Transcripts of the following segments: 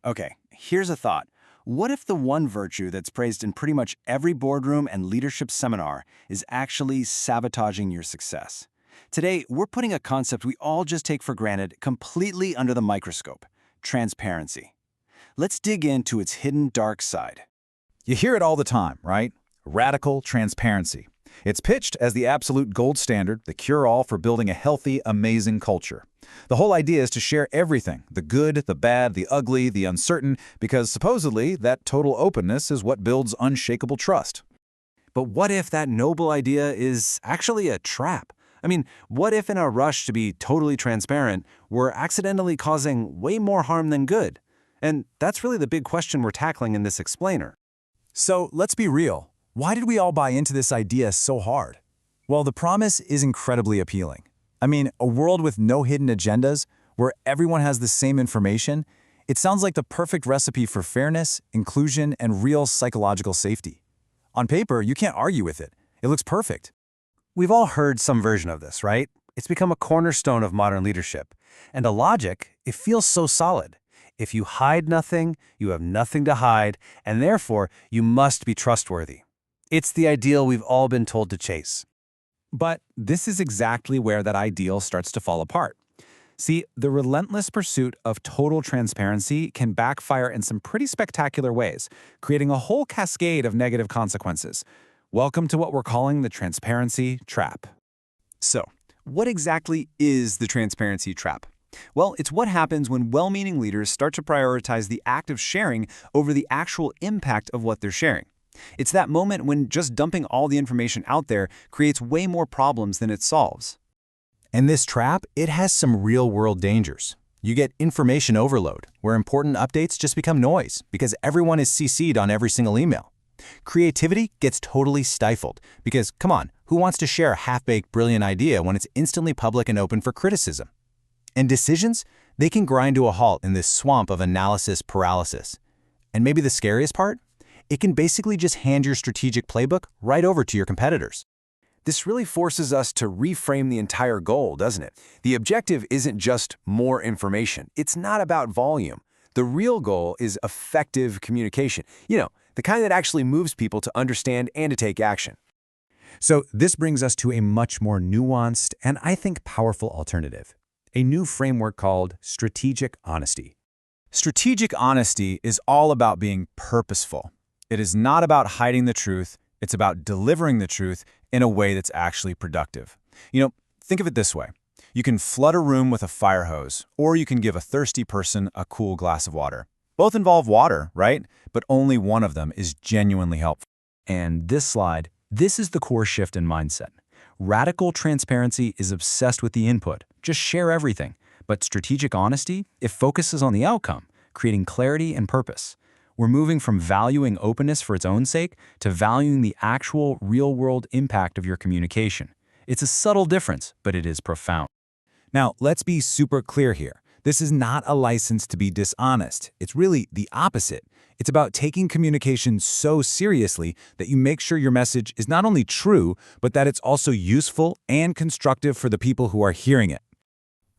Okay, here's a thought. What if the one virtue that's praised in pretty much every boardroom and leadership seminar is actually sabotaging your success? Today, we're putting a concept we all just take for granted completely under the microscope: transparency. Let's dig into its hidden dark side. You hear it all the time, right? Radical transparency. It's pitched as the absolute gold standard, the cure-all for building a healthy, amazing culture. The whole idea is to share everything, the good, the bad, the ugly, the uncertain, because supposedly that total openness is what builds unshakable trust. But what if that noble idea is actually a trap? I mean, what if in our rush to be totally transparent, we're accidentally causing way more harm than good? And that's really the big question we're tackling in this explainer. So let's be real. Why did we all buy into this idea so hard? Well, the promise is incredibly appealing. I mean, a world with no hidden agendas, where everyone has the same information, it sounds like the perfect recipe for fairness, inclusion, and real psychological safety. On paper, you can't argue with it. It looks perfect. We've all heard some version of this, right? It's become a cornerstone of modern leadership. And the logic, it feels so solid. If you hide nothing, you have nothing to hide, and therefore, you must be trustworthy. It's the ideal we've all been told to chase. But this is exactly where that ideal starts to fall apart. See, the relentless pursuit of total transparency can backfire in some pretty spectacular ways, creating a whole cascade of negative consequences. Welcome to what we're calling the transparency trap. So, what exactly is the transparency trap? Well, it's what happens when well-meaning leaders start to prioritize the act of sharing over the actual impact of what they're sharing. It's that moment when just dumping all the information out there creates way more problems than it solves. And this trap, it has some real-world dangers. You get information overload, where important updates just become noise because everyone is CC'd on every single email. Creativity gets totally stifled because, come on, who wants to share a half-baked brilliant idea when it's instantly public and open for criticism? And decisions, they can grind to a halt in this swamp of analysis paralysis. And maybe the scariest part? It can basically just hand your strategic playbook right over to your competitors. This really forces us to reframe the entire goal, doesn't it? The objective isn't just more information. It's not about volume. The real goal is effective communication. The kind that actually moves people to understand and to take action. So this brings us to a much more nuanced and I think powerful alternative. A new framework called strategic honesty. Strategic honesty is all about being purposeful. It is not about hiding the truth, it's about delivering the truth in a way that's actually productive. Think of it this way. You can flood a room with a fire hose, or you can give a thirsty person a cool glass of water. Both involve water, right? But only one of them is genuinely helpful. And this slide, this is the core shift in mindset. Radical transparency is obsessed with the input. Just share everything. But strategic honesty, it focuses on the outcome, creating clarity and purpose. We're moving from valuing openness for its own sake to valuing the actual real-world impact of your communication. It's a subtle difference, but it is profound. Now, let's be super clear here. This is not a license to be dishonest. It's really the opposite. It's about taking communication so seriously that you make sure your message is not only true, but that it's also useful and constructive for the people who are hearing it.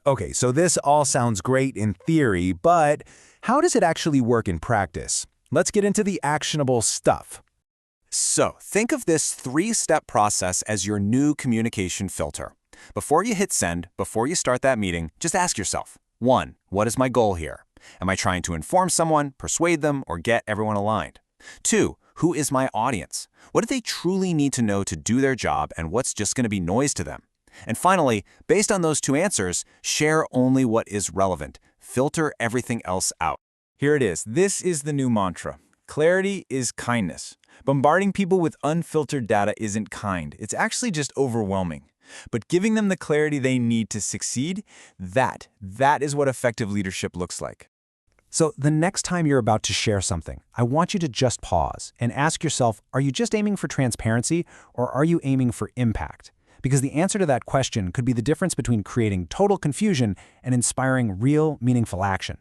Okay, so this all sounds great in theory, but how does it actually work in practice? Let's get into the actionable stuff. So, think of this three-step process as your new communication filter. Before you hit send, before you start that meeting, just ask yourself, 1, what is my goal here? Am I trying to inform someone, persuade them, or get everyone aligned? 2, who is my audience? What do they truly need to know to do their job, and what's just going to be noise to them? And finally, based on those two answers, share only what is relevant. Filter everything else out. Here it is. This is the new mantra. Clarity is kindness. Bombarding people with unfiltered data isn't kind. It's actually just overwhelming. But giving them the clarity they need to succeed, that is what effective leadership looks like. So the next time you're about to share something, I want you to just pause and ask yourself, are you just aiming for transparency or are you aiming for impact? Because the answer to that question could be the difference between creating total confusion and inspiring real, meaningful action.